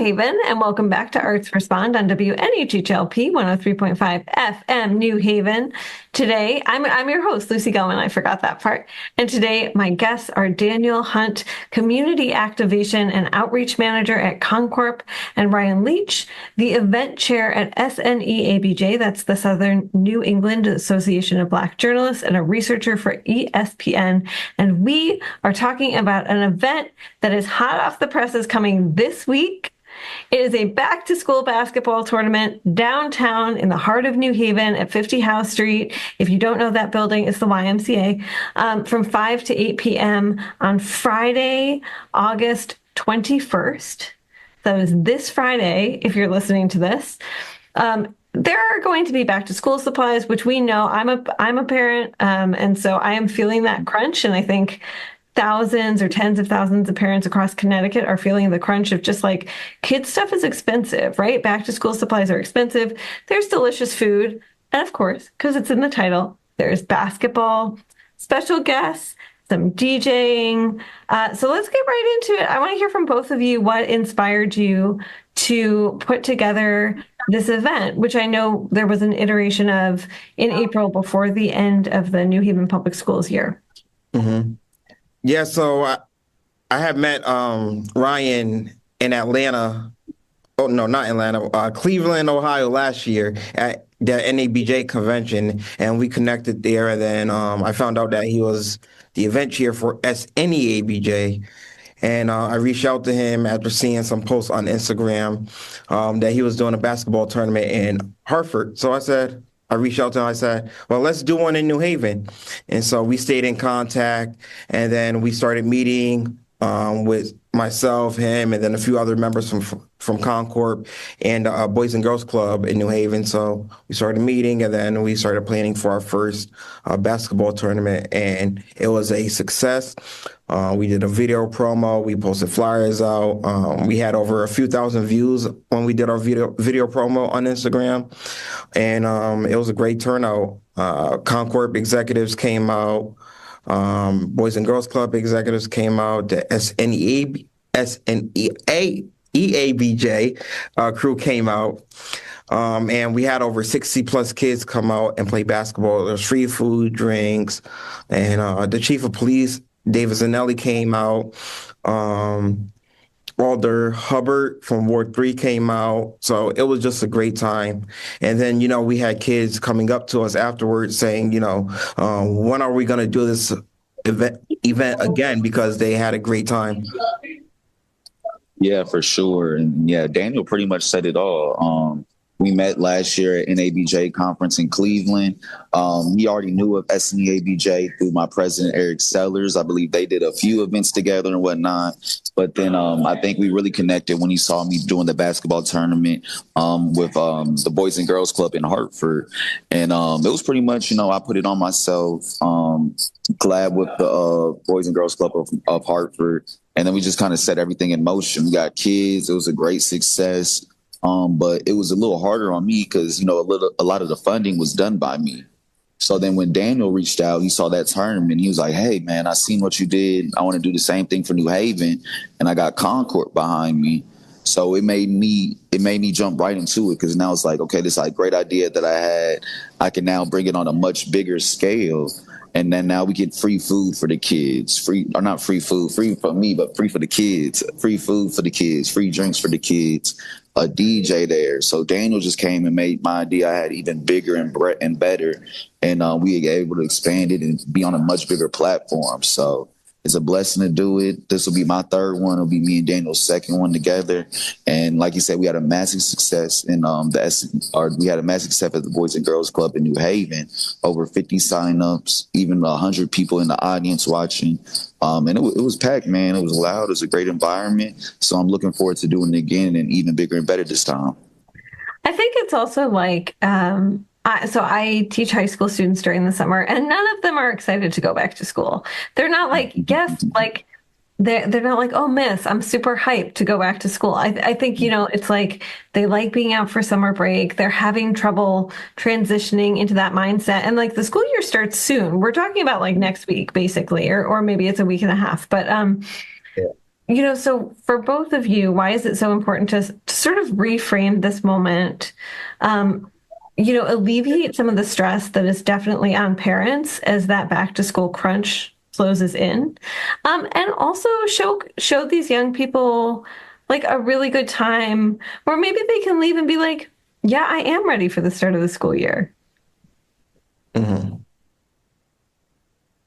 Haven, and welcome back to Arts Respond on WNHHLP 103.5 FM New Haven. Today, I'm your host, Lucy Gellman. I forgot that part. And today, my guests are Daniel Hunt, Community Activation and Outreach Manager at Concorp, and Ryan Leach, the Event Chair at SNEABJ, that's the Southern New England Association of Black Journalists, and a researcher for ESPN. And we are talking about an event that is hot off the presses coming this week. It is a back-to-school basketball tournament downtown in the heart of New Haven at 50 Howe Street. If you don't know that building, it's the YMCA, from 5 to 8 p.m. on Friday, August 21st. That is this Friday, if you're listening to this. There are going to be back-to-school supplies, which we know. I'm a parent, and so I am feeling that crunch, and I think thousands or tens of thousands of parents across Connecticut are feeling the crunch of just like kids stuff is expensive, right? Back to school supplies are expensive. There's delicious food. And of course, because it's in the title, there's basketball, special guests, some DJing. So let's get right into it. I want to hear from both of you what inspired you to put together this event, which I know there was an iteration of in April before the end of the New Haven Public Schools year. Mm-hmm. Yeah, so I had met Ryan in Atlanta. Oh, no, not Atlanta. Cleveland, Ohio last year at the NABJ convention, and we connected there. And then I found out that he was the event chair for SNEABJ. And I reached out to him after seeing some posts on Instagram that he was doing a basketball tournament in Hartford. So I reached out to him. I said, well, let's do one in New Haven. And so we stayed in contact, and then we started meeting with myself, him, and then a few other members from Concorp and Boys and Girls Club in New Haven. So we started meeting, and then we started planning for our first basketball tournament, and it was a success. We did a video promo. We posted flyers out. We had over a few thousand views when we did our video promo on Instagram, and it was a great turnout. Concorp executives came out. Boys and Girls Club executives came out. The SNEABJ crew came out. And we had over 60 plus kids come out and play basketball. There's free food, drinks, and the chief of police, David Zanelli, came out. Alder Hubbard from Ward 3 came out. So it was just a great time. And then, we had kids coming up to us afterwards saying, when are we going to do this event again? Because they had a great time. Yeah, for sure. And yeah, Daniel pretty much said it all. We met last year at NABJ conference in Cleveland. He already knew of SNEABJ through my president, Eric Sellers. I believe they did a few events together and whatnot. But then I think we really connected when he saw me doing the basketball tournament with the Boys and Girls Club in Hartford. And it was pretty much, I put it on myself, collab with the Boys and Girls Club of Hartford. And then we just kind of set everything in motion. We got kids. It was a great success. But it was a little harder on me because, a lot of the funding was done by me. So then when Daniel reached out, he saw that tournament. He was like, hey, man, I seen what you did. I want to do the same thing for New Haven. And I got Concord behind me. So it made me jump right into it because now it's like, OK, this great idea that I had. I can now bring it on a much bigger scale. And then now we get free food for the kids, free for me, but free for the kids, free food for the kids, free drinks for the kids, a DJ there. So Daniel just came and made my idea I had even bigger and better. And we were able to expand it and be on a much bigger platform. So it's a blessing to do it. This will be my third one. It'll be me and Daniel's second one together. And like you said, we had a massive success in we had a massive success at the Boys and Girls Club in New Haven. Over 50 signups, even 100 people in the audience watching. And it was packed, man. It was loud. It was a great environment. So I'm looking forward to doing it again and even bigger and better this time. I think it's also like, so I teach high school students during the summer, and none of them are excited to go back to school. They're not like, yes, like they're not like, oh, miss, I'm super hyped to go back to school. I think, it's like they like being out for summer break. They're having trouble transitioning into that mindset. And like the school year starts soon. We're talking about like next week, basically, or maybe it's a week and a half. But So for both of you, why is it so important to sort of reframe this moment? Um, alleviate some of the stress that is definitely on parents as that back to school crunch closes in. And also show these young people like a really good time where maybe they can leave and be like, yeah, I am ready for the start of the school year. Mhm.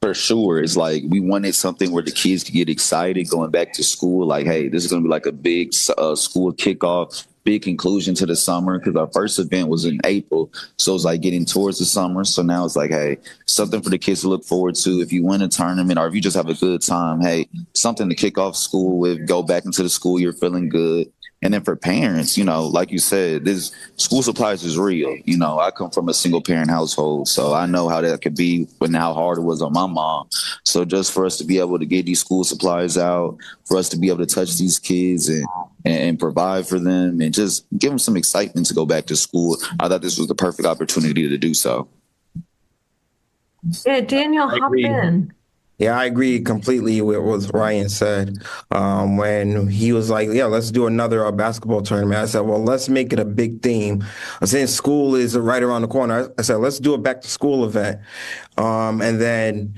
For sure. It's like we wanted something where the kids could get excited going back to school. Like, hey, this is going to be like a big school kickoff, big conclusion to the summer because our first event was in April. So it's like getting towards the summer. So now it's like, hey, something for the kids to look forward to. If you win a tournament or if you just have a good time, hey, something to kick off school with, go back into the school year feeling good. And then for parents, like you said, this school supplies is real. I come from a single parent household, so I know how that could be and how hard it was on my mom. So just for us to be able to get these school supplies out, for us to be able to touch these kids and provide for them and just give them some excitement to go back to school, I thought this was the perfect opportunity to do so. Yeah, Daniel, I hop agree. in. Yeah, I agree completely with what Ryan said. When he was like, "Yeah, let's do another basketball tournament," I said, "Well, let's make it a big theme." Since school is right around the corner, I said, "Let's do a back to school event." And then,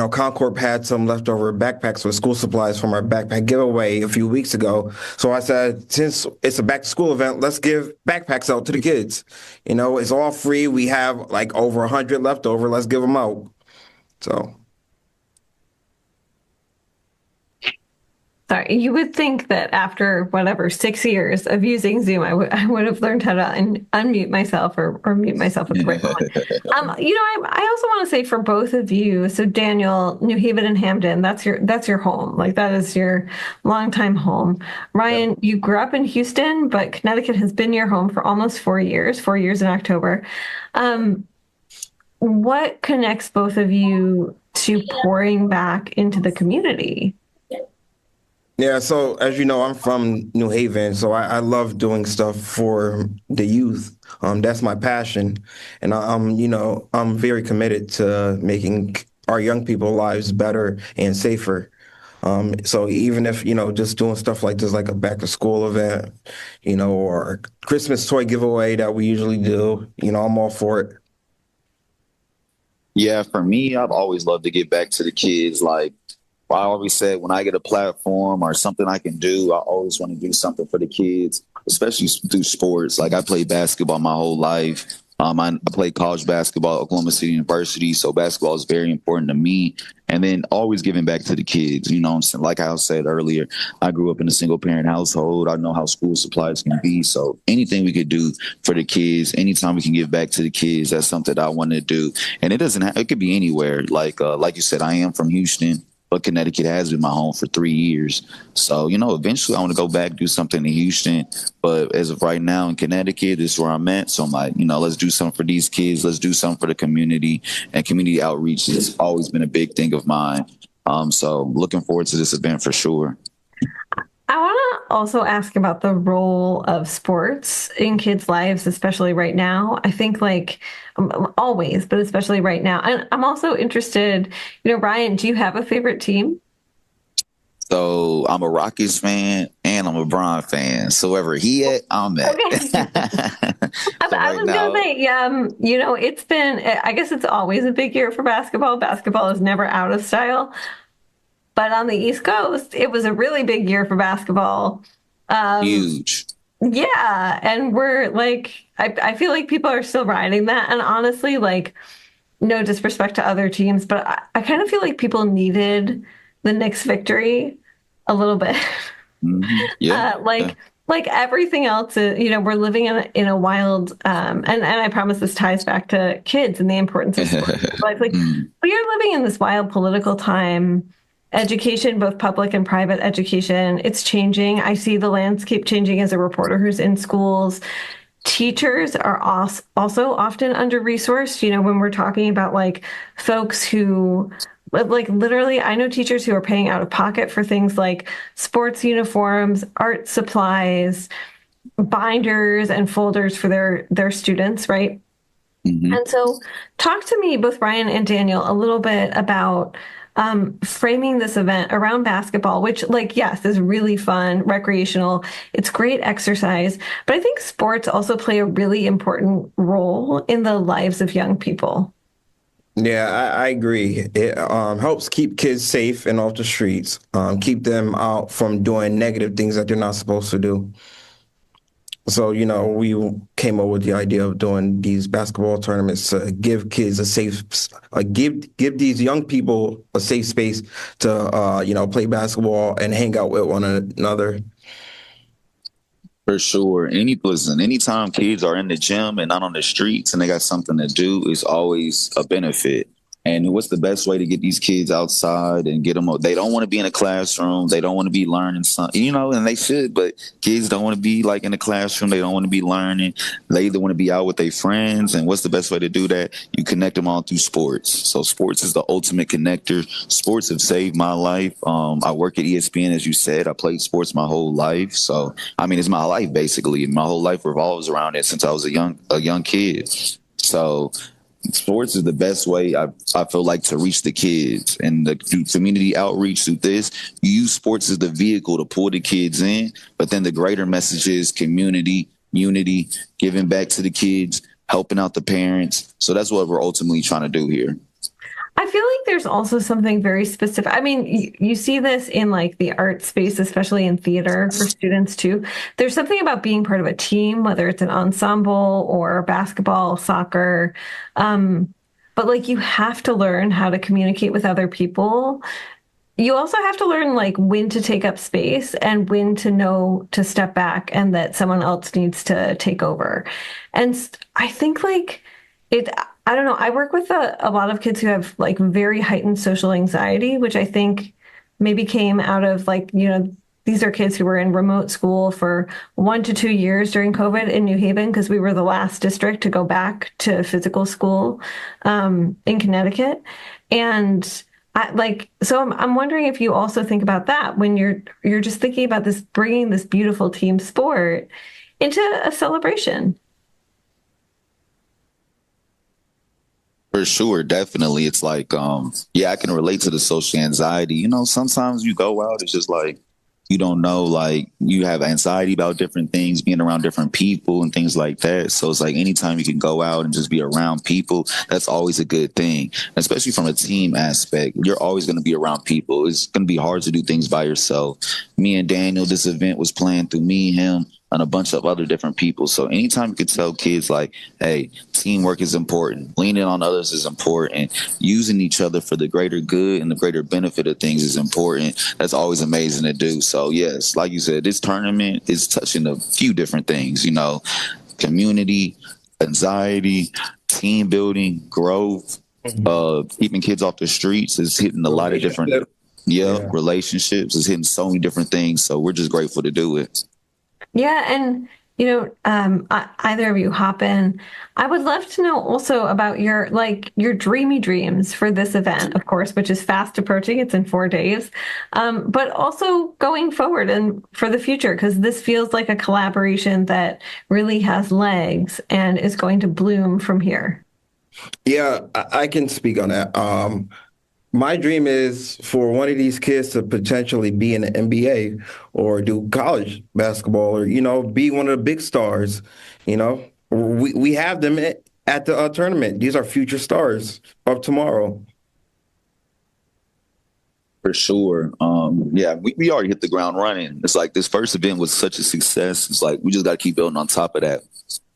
Concord had some leftover backpacks with school supplies from our backpack giveaway a few weeks ago. So I said, since it's a back to school event, let's give backpacks out to the kids. It's all free. We have like over 100 left over. Let's give them out. So. Sorry, you would think that after whatever 6 years of using Zoom, I would have learned how to unmute myself or mute myself at the right moment. I also want to say for both of you, so Daniel, New Haven and Hamden, that's your home. Like that is your longtime home. Ryan, you grew up in Houston, but Connecticut has been your home for almost 4 years, 4 years in October. Um, what connects both of you to pouring back into the community? Yeah, so as you know, I'm from New Haven, so I love doing stuff for the youth. That's my passion, and I'm very committed to making our young people lives better and safer. So even if, just doing stuff like this, like a back to school event, or a Christmas toy giveaway that we usually do, I'm all for it. Yeah, for me, I've always loved to get back to the kids. Like I always said, when I get a platform or something I can do, I always want to do something for the kids, especially through sports. Like I played basketball my whole life. I played college basketball at Oklahoma City University, so basketball is very important to me. And then always giving back to the kids. Like I said earlier, I grew up in a single parent household. I know how school supplies can be. So anything we could do for the kids, anytime we can give back to the kids, that's something that I want to do. And it doesn't. It could be anywhere. Like you said, I am from Houston, but Connecticut has been my home for 3 years. So, eventually I want to go back, do something in Houston. But as of right now in Connecticut, this is where I'm at. So I'm like, let's do something for these kids. Let's do something for the community. And community outreach has always been a big thing of mine. So looking forward to this event for sure. I want to also ask about the role of sports in kids' lives, especially right now. I think always, but especially right now. And I'm also interested, Ryan, do you have a favorite team? So I'm a Rockies fan and I'm a Bron fan. So wherever he at, I'm at. Okay. So I right was gonna now, say, it's been, I guess it's always a big year for basketball. Basketball is never out of style. But on the East Coast, it was a really big year for basketball. huge. Yeah, and we're like, I feel like people are still riding that. And honestly, no disrespect to other teams, but I kind of feel like people needed the Knicks victory a little bit. Mm-hmm. Yeah. Uh, Yeah. like like everything else, we're living in a wild, and I promise this ties back to kids and the importance of sports. Like Mm, we are living in this wild political time. Education, both public and private education, it's changing. I see the landscape changing as a reporter who's in schools. Teachers are also often under-resourced, when we're talking about folks who literally, I know teachers who are paying out of pocket for things like sports uniforms, art supplies, binders and folders for their students, right? mhm. And so talk to me, both Ryan and Daniel, a little bit about framing this event around basketball, which, like, yes, is really fun, recreational. It's great exercise, but I think sports also play a really important role in the lives of young people. Yeah, I agree. It helps keep kids safe and off the streets, keep them out from doing negative things that they're not supposed to do. So, we came up with the idea of doing these basketball tournaments to give kids a safe, give these young people a safe space to, play basketball and hang out with one another. For sure. Anytime kids are in the gym and not on the streets and they got something to do is always a benefit. And what's the best way to get these kids outside and get them? They don't want to be in a classroom. They don't want to be learning something, and they should, but kids don't want to be like in a classroom. They don't want to be learning. They either want to be out with their friends. And what's the best way to do that? You connect them all through sports. So sports is the ultimate connector. Sports have saved my life. I work at ESPN, as you said. I played sports my whole life. So, I mean, it's my life, basically. My whole life revolves around it since I was a young kid. So, sports is the best way I feel like to reach the kids and through community outreach through this. You use sports as the vehicle to pull the kids in, but then the greater message is community, unity, giving back to the kids, helping out the parents. So that's what we're ultimately trying to do here. I feel like there's also something very specific. I mean, you see this in like the art space, especially in theater for students too. There's something about being part of a team, whether it's an ensemble or basketball, soccer. But like you have to learn how to communicate with other people. You also have to learn like when to take up space and when to know to step back and that someone else needs to take over. And I think like it, I don't know. I work with a lot of kids who have like very heightened social anxiety, which I think maybe came out of like, these are kids who were in remote school for 1 to 2 years during COVID in New Haven because we were the last district to go back to physical school in Connecticut. And I'm wondering if you also think about that when you're just thinking about this, bringing this beautiful team sport into a celebration. For sure, definitely. It's like, I can relate to the social anxiety. Sometimes you go out, it's just like, you don't know, like you have anxiety about different things, being around different people and things like that. So it's like anytime you can go out and just be around people, that's always a good thing, especially from a team aspect. You're always going to be around people. It's going to be hard to do things by yourself. Me and Daniel, this event was planned through me, him, and a bunch of other different people. So anytime you can tell kids like, hey, teamwork is important, leaning on others is important, using each other for the greater good and the greater benefit of things is important. That's always amazing to do. So yes, like you said, this tournament is touching a few different things, community, anxiety, team building, growth, keeping kids off the streets is hitting a lot of different, relationships is hitting so many different things. So we're just grateful to do it. Yeah, and either of you hop in. I would love to know also about your dreamy dreams for this event, of course, which is fast approaching. It's in 4 days, but also going forward and for the future, because this feels like a collaboration that really has legs and is going to bloom from here. Yeah, I can speak on that. My dream is for one of these kids to potentially be in the NBA or do college basketball or, be one of the big stars. We have them at the tournament. These are future stars of tomorrow. For sure. We already hit the ground running. It's like this first event was such a success. It's like we just got to keep building on top of that.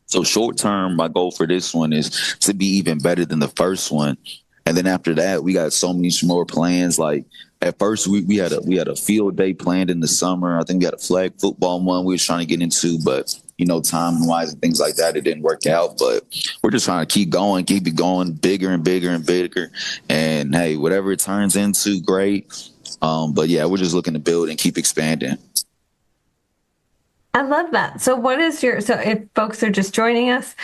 So short term, my goal for this one is to be even better than the first one. And then after that, we got so many more plans. Like at first, we had a field day planned in the summer. I think we had a flag football one we was trying to get into, but time wise and things like that, it didn't work out. But we're just trying to keep it going, bigger and bigger and bigger. And hey, whatever it turns into, great. But yeah, we're just looking to build and keep expanding. I love that. So if folks are just joining us,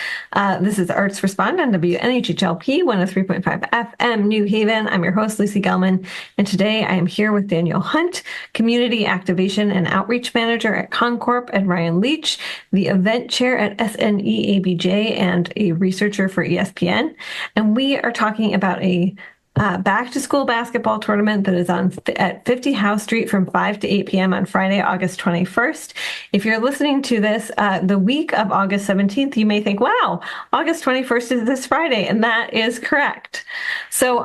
this is Arts Respond on WNHHLP 103.5 FM New Haven. I'm your host, Lucy Gellman, and today I am here with Daniel Hunt, Community Activation and Outreach Manager at Concorp, and Ryan Leach, the Event Chair at SNEABJ and a researcher for ESPN. And we are talking about a back to school basketball tournament that is on at 50 House Street from 5 to 8 p.m. on Friday, August 21st. If you're listening to this the week of August 17th, you may think, wow, August 21st is this Friday, and that is correct. So,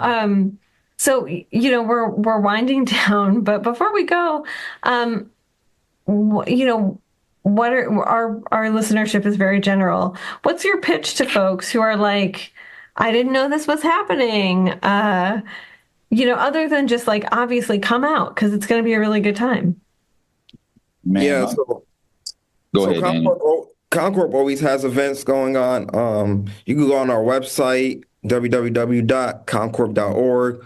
we're winding down, but before we go, what are our listenership is very general. What's your pitch to folks who are like, I didn't know this was happening? Other than just like obviously come out because it's going to be a really good time. Man, Yeah, so go so ahead, Daniel. Concord always has events going on. You can go on our website, www.concorp.org,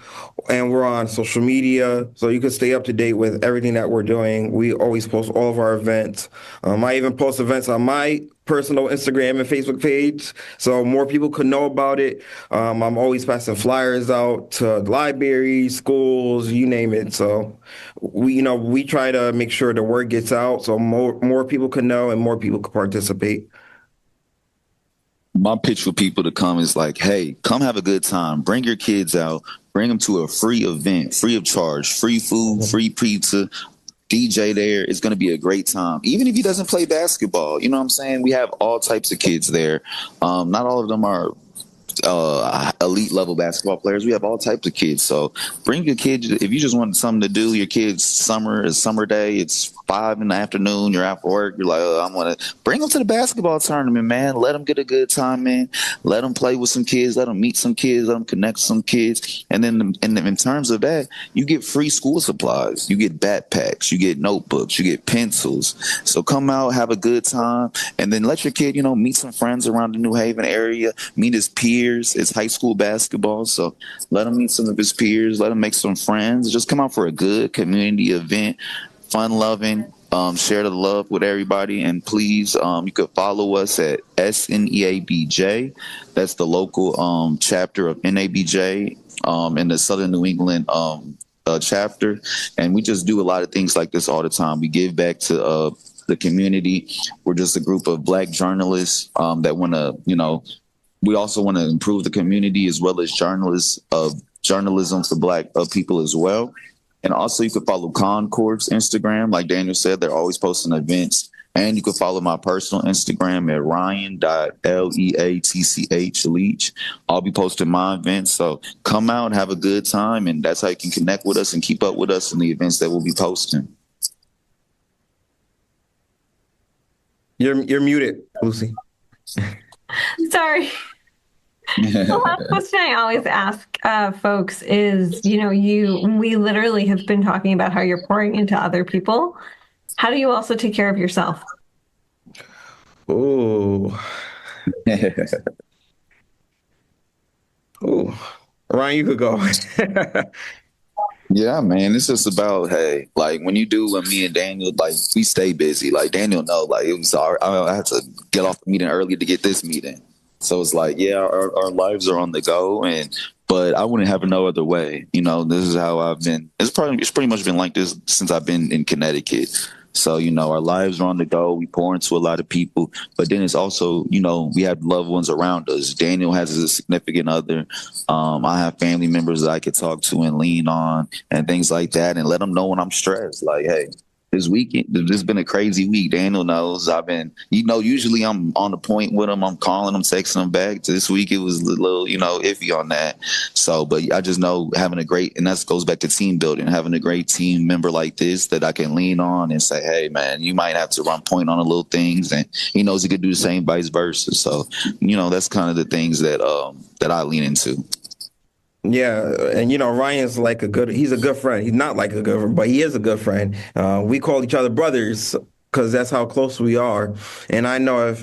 and we're on social media, so you can stay up to date with everything that we're doing. We always post all of our events. I even post events on my personal Instagram and Facebook page, so more people could know about it. I'm always passing flyers out to libraries, schools, you name it. So we try to make sure the word gets out so more people can know and more people can participate. My pitch for people to come is like, hey, come have a good time. Bring your kids out. Bring them to a free event, free of charge, free food, free pizza, DJ there. It's going to be a great time. Even if he doesn't play basketball, you know what I'm saying? We have all types of kids there. Not all of them are elite level basketball players. We have all types of kids. So bring your kids. If you just want something to do, your kids summer day. It's 5 in the afternoon. You're after work. You're like, oh, I'm gonna bring them to the basketball tournament, man. Let them get a good time, man. Let them play with some kids. Let them meet some kids. Let them connect with some kids. And then in terms of that, you get free school supplies. You get backpacks. You get notebooks. You get pencils. So come out, have a good time, and then let your kid, meet some friends around the New Haven area. Meet his peers. It's high school basketball, so let him meet some of his peers. Let him make some friends. Just come out for a good community event, fun loving. Share the love with everybody, and please, you could follow us at SNEABJ. That's the local chapter of NABJ in the Southern New England chapter, and we just do a lot of things like this all the time. We give back to the community. We're just a group of Black journalists that want to, we also want to improve the community as well as journalism for Black people as well. And also you can follow Concord's Instagram. Like Daniel said, they're always posting events. And you can follow my personal Instagram at ryan.leatch Leach. I'll be posting my events. So come out and have a good time. And that's how you can connect with us and keep up with us in the events that we'll be posting. You're muted, Lucy. Sorry. The last question I always ask folks is, we literally have been talking about how you're pouring into other people. How do you also take care of yourself? Oh, oh, Ryan, you could go. Yeah, man, it's just about, hey, like when me and Daniel, like we stay busy. Like Daniel know, like it was I had to get off the meeting early to get this meeting. So it's like, yeah, our lives are on the go, but I wouldn't have it no other way. This is how I've been. It's pretty much been like this since I've been in Connecticut. So, our lives are on the go. We pour into a lot of people, but then it's also, we have loved ones around us. Daniel has a significant other. I have family members that I could talk to and lean on and things like that, and let them know when I'm stressed. Like, hey, this weekend, this has been a crazy week. Daniel knows I've been, usually I'm on the point with him. I'm calling him, texting him back. This week it was a little, iffy on that. So, but I just know and that goes back to team building, having a great team member like this that I can lean on and say, hey, man, you might have to run point on the little things. And he knows he could do the same vice versa. So, that's kind of the things that I lean into. Yeah, and Ryan's he's a good friend. He's not like a good friend, but he is a good friend. We call each other brothers because that's how close we are. And I know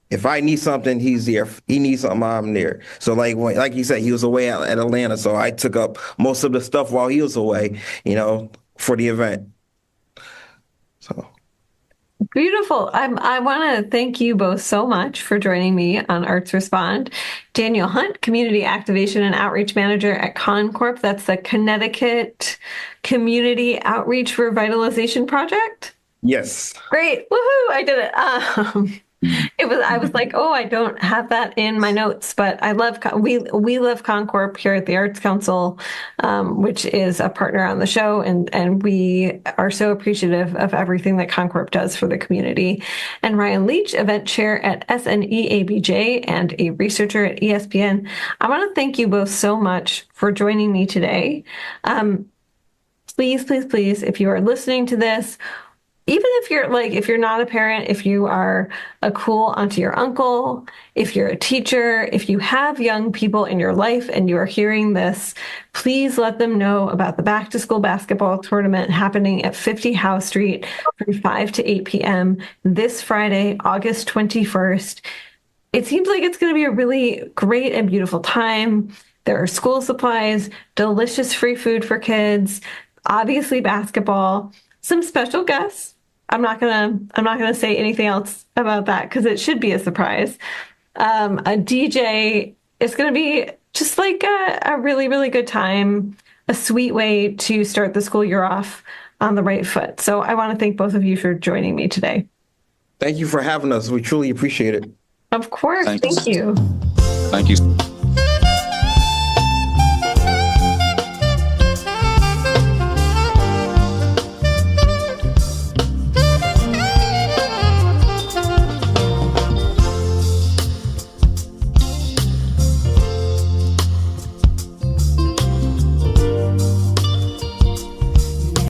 if I need something, he's there. If he needs something, I'm there. So like you said, he was away at Atlanta, so I took up most of the stuff while he was away, for the event. So. Beautiful. I want to thank you both so much for joining me on Arts Respond. Daniel Hunt, Community Activation and Outreach Manager at Concorp. That's the Connecticut Community Outreach Revitalization Project. Yes. Great. Woohoo! I did it. I was like, oh, I don't have that in my notes, but I love, we love Concorp here at the Arts Council, which is a partner on the show. And we are so appreciative of everything that Concorp does for the community. And Ryan Leach, event chair at SNEABJ and a researcher at ESPN. I want to thank you both so much for joining me today. Please, please, please, if you are listening to this, even if you're not a parent, if you are a cool auntie or uncle, if you're a teacher, if you have young people in your life and you are hearing this, please let them know about the back to school basketball tournament happening at 50 Howe Street from 5 to 8 p.m. this Friday, August 21st. It seems like it's going to be a really great and beautiful time. There are school supplies, delicious free food for kids, obviously basketball, some special guests. I'm not gonna say anything else about that because it should be a surprise. A DJ. It's gonna be just like a really, really good time, a sweet way to start the school year off on the right foot. So I want to thank both of you for joining me today. Thank you for having us. We truly appreciate it. Of course, Thanks. thank you. Thank you.